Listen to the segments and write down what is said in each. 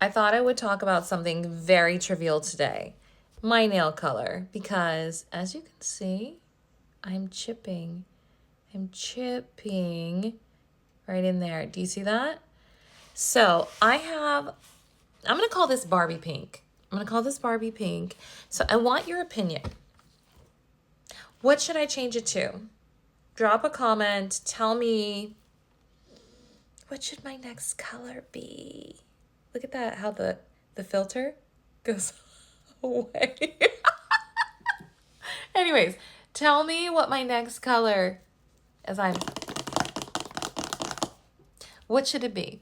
I thought I would talk about something very trivial today. My nail color, because as you can see, I'm chipping. I'm chipping right in there. Do you see that? So I'm going to call this Barbie pink. I'm going to call this Barbie pink. So I want your opinion. What should I change it to? Drop a comment. Tell me, what should my next color be? Look at that, how the filter goes away. Anyways, tell me what my next color what should it be?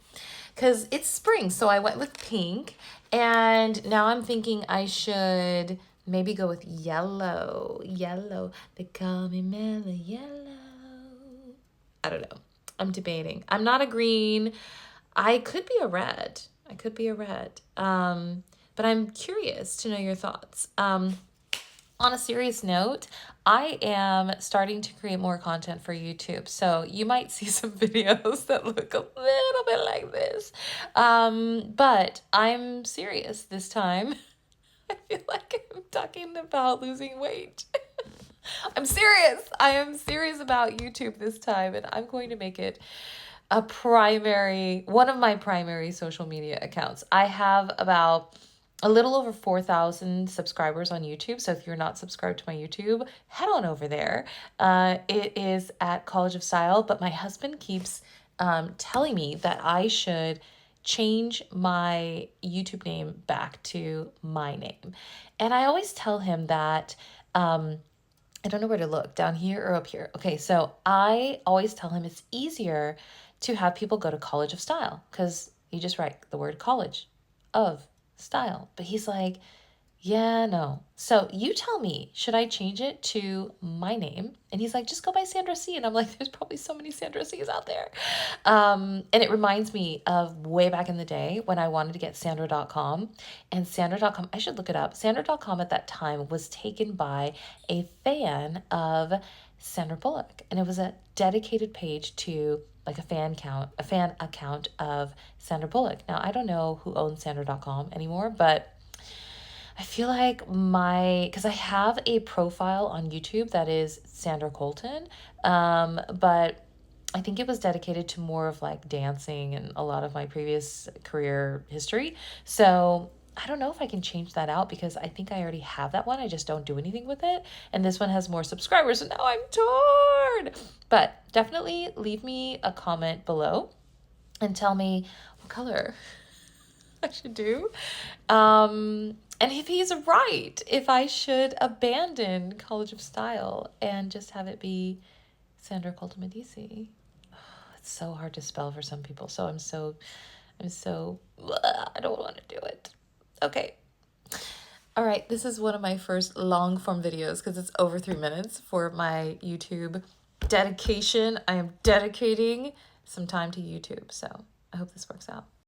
Because it's spring, so I went with pink, and now I'm thinking I should maybe go with yellow. Yellow, they call me Mellow Yellow. I don't know. I'm debating. I'm not a green. I could be a red. But I'm curious to know your thoughts. On a serious note, I am starting to create more content for YouTube. So you might see some videos that look a little bit like this. But I'm serious this time. I feel like I'm talking about losing weight. I'm serious. I am serious about YouTube this time, and I'm going to make it one of my primary social media accounts. I have about a little over 4,000 subscribers on YouTube. So if you're not subscribed to my YouTube, head on over there. It is at College of Style, but my husband keeps telling me that I should change my YouTube name back to my name. And I always tell him that I don't know where to look, down here or up here. Okay, so I always tell him it's easier to have people go to College of Style because you just write the word college of style. But he's like, yeah, no. So you tell me, should I change it to my name? And he's like, just go by Sandra C. And I'm like, there's probably so many Sandra C's out there. And it reminds me of way back in the day when I wanted to get Sandra.com. And Sandra.com, I should look it up. Sandra.com at that time was taken by a fan of Sandra Bullock. And it was a dedicated page to like a fan account of Sandra Bullock. Now, I don't know who owns Sandra.com anymore, but I feel like because I have a profile on YouTube that is Sandra Colton, but I think it was dedicated to more of like dancing and a lot of my previous career history. So I don't know if I can change that out because I think I already have that one. I just don't do anything with it. And this one has more subscribers, so now I'm torn. But definitely leave me a comment below and tell me what color I should do. And if he's right, if I should abandon College of Style and just have it be Sandra Colton-Medici. It's so hard to spell for some people. So I don't want to do it. Okay. All right. This is one of my first long form videos because it's over 3 minutes for my YouTube dedication. I am dedicating some time to YouTube. So I hope this works out.